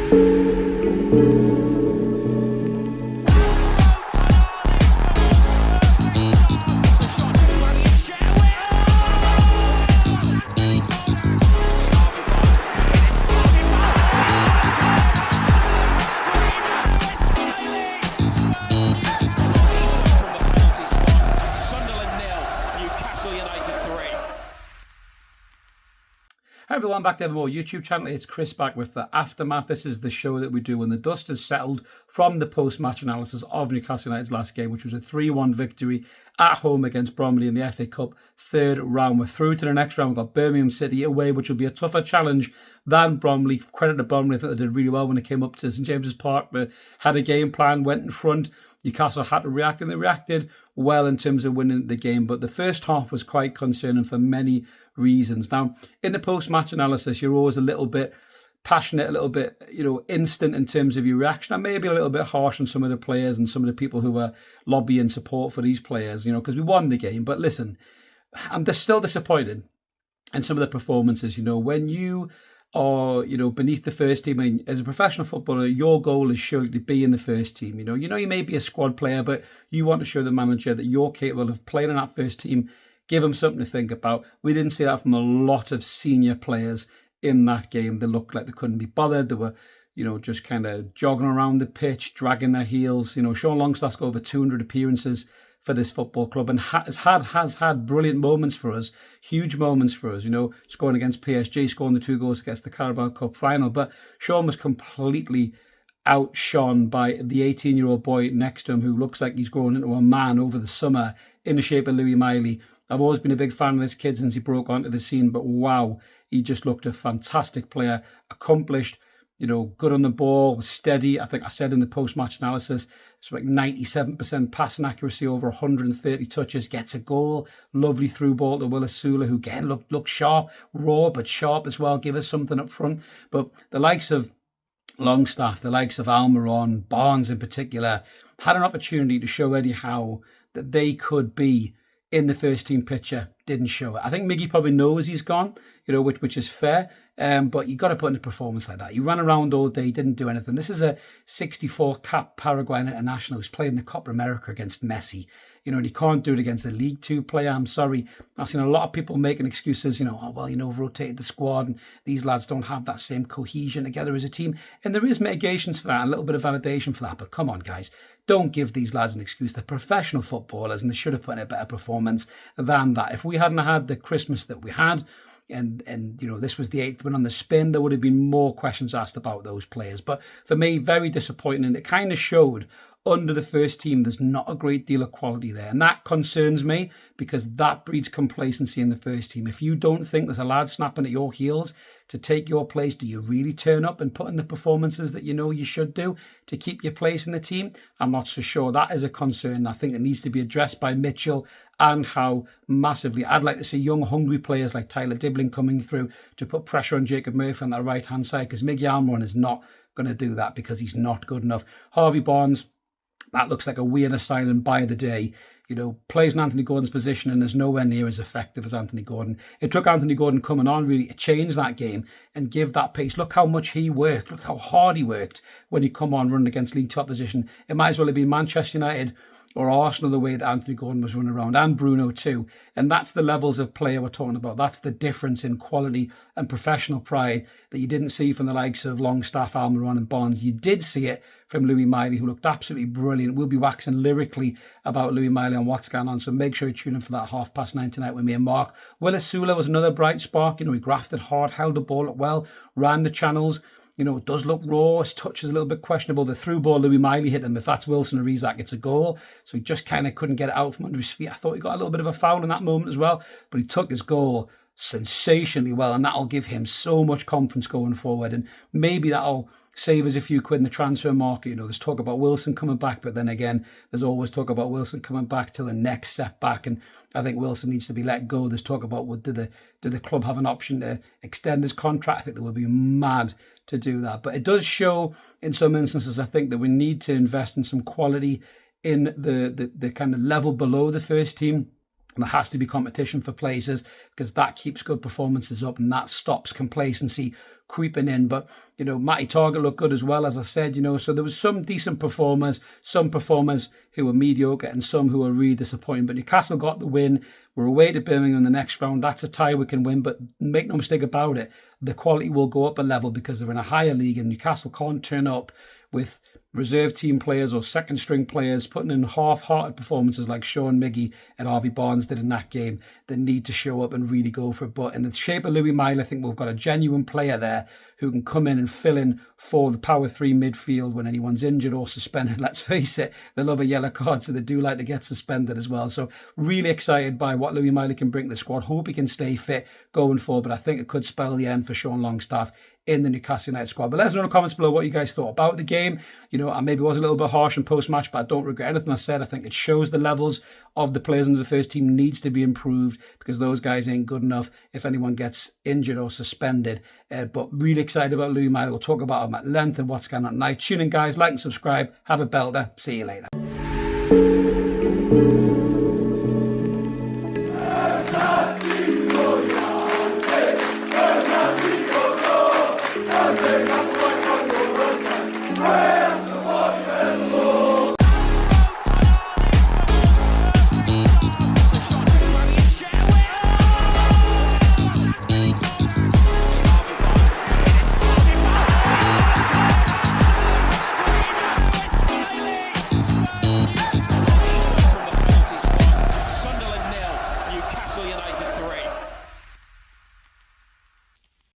Hi everyone, back to Evermore YouTube channel. It's Chris back with the Aftermath. This is the show that we do when the dust has settled from the post-match analysis of Newcastle United's last game, which was a 3-1 victory at home against Bromley in the FA Cup third round. We're through to the next round. We've got Birmingham City away, which will be a tougher challenge than Bromley. Credit to Bromley, I think they did really well when it came up to St James's Park. They had a game plan, went in front. Newcastle had to react, and they reacted well in terms of winning the game. But the first half was quite concerning for many reasons. Now, in the post-match analysis, you're always a little bit passionate, a little bit, instant in terms of your reaction, and maybe a little bit harsh on some of the players and some of the people who are lobbying support for these players, because we won the game. But listen, I'm still disappointed in some of the performances. When you are, beneath the first team, and as a professional footballer, your goal is surely to be in the first team. You may be a squad player, but you want to show the manager that you're capable of playing in that first team. Give them something to think about. We didn't see that from a lot of senior players in that game. They looked like they couldn't be bothered. They were, just kind of jogging around the pitch, dragging their heels. Sean Longstaff's got over 200 appearances for this football club and has had brilliant moments for us, huge moments for us, scoring against PSG, scoring the 2 goals against the Carabao Cup final. But Sean was completely outshone by the 18-year-old boy next to him, who looks like he's grown into a man over the summer in the shape of Louis Miley. I've always been a big fan of this kid since he broke onto the scene, but wow, he just looked a fantastic player, accomplished, good on the ball, steady. I think I said in the post-match analysis, it's like 97% passing accuracy, over 130 touches, gets a goal, lovely through ball to Willis Sula, who again looked sharp, raw but sharp as well, give us something up front. But the likes of Longstaff, the likes of Almiron, Barnes in particular, had an opportunity to show Eddie Howe that they could be in the first team picture, didn't show it. I think Miggy probably knows he's gone, which is fair. But you got to put in a performance like that. He ran around all day, didn't do anything. This is a 64 cap Paraguayan international who's played in the Copa America against Messi. And he can't do it against a League Two player. I'm sorry. I've seen a lot of people making excuses, we've rotated the squad and these lads don't have that same cohesion together as a team. And there is mitigations for that, a little bit of validation for that. But come on, guys. Don't give these lads an excuse. They're professional footballers and they should have put in a better performance than that. If we hadn't had the Christmas that we had, and this was the 8th win on the spin, there would have been more questions asked about those players. But for me, very disappointing. And it kind of showed under the first team there's not a great deal of quality there. And that concerns me because that breeds complacency in the first team. If you don't think there's a lad snapping at your heels to take your place, do you really turn up and put in the performances that you should do to keep your place in the team? I'm not so sure. That is a concern. I think it needs to be addressed by Mitchell and Howe massively. I'd like to see young, hungry players like Tyler Dibling coming through to put pressure on Jacob Murphy on that right-hand side, because Miggy Almiron is not going to do that because he's not good enough. Harvey Barnes, that looks like a weird asylum by the day. Plays in Anthony Gordon's position and is nowhere near as effective as Anthony Gordon. It took Anthony Gordon coming on really to change that game and give that pace. Look how much he worked. Look how hard he worked when he come on running against League Top opposition. It might as well have been Manchester United or Arsenal the way that Anthony Gordon was running around, and Bruno too. And that's the levels of player we're talking about. That's the difference in quality and professional pride that you didn't see from the likes of Longstaff, Almiron and Barnes. You did see it from Louis Miley, who looked absolutely brilliant. We'll be waxing lyrically about Louis Miley and what's going on, so make sure you tune in for that 9:30 tonight with me and Mark. Willis Sula was another bright spark. He grafted hard, held the ball up well, ran the channels. It does look raw. His touch is a little bit questionable. The through ball, Louis Miley hit him. If that's Wilson or Isak, it's a goal. So he just kind of couldn't get it out from under his feet. I thought he got a little bit of a foul in that moment as well, but he took his goal sensationally well, and that'll give him so much confidence going forward. And maybe that'll save us a few quid in the transfer market. There's talk about Wilson coming back, but then again, there's always talk about Wilson coming back till the next setback, and I think Wilson needs to be let go. There's talk about do the club have an option to extend his contract? I think they would be mad to do that. But it does show in some instances, I think, that we need to invest in some quality in the kind of level below the first team. And there has to be competition for places, because that keeps good performances up and that stops complacency creeping in. But, you know, Matty Target looked good as well, as I said, you know, so there was some decent performers, some performers who were mediocre and some who were really disappointing. But Newcastle got the win. We're away to Birmingham in the next round. That's a tie we can win, but make no mistake about it, the quality will go up a level because they're in a higher league and Newcastle can't turn up with reserve team players or second string players putting in half-hearted performances like Sean Miggy and Harvey Barnes did in that game. They need to show up and really go for it. But in the shape of Louis Mile, I think we've got a genuine player there who can come in and fill in for the power 3 midfield when anyone's injured or suspended. Let's face it, they love a yellow card, so they do like to get suspended as well. So really excited by what Louis Mile can bring to the squad. Hope he can stay fit going forward, but I think it could spell the end for Sean Longstaff in the Newcastle United squad. But let us know in the comments below what you guys thought about the game. You know, I maybe was a little bit harsh in post-match, but I don't regret anything I said. I think it shows the levels of the players under the first team needs to be improved because those guys ain't good enough if anyone gets injured or suspended. But really excited about Louis Mile. We'll talk about him at length and what's going on tonight. Tune in, guys. Like and subscribe. Have a belter. See you later.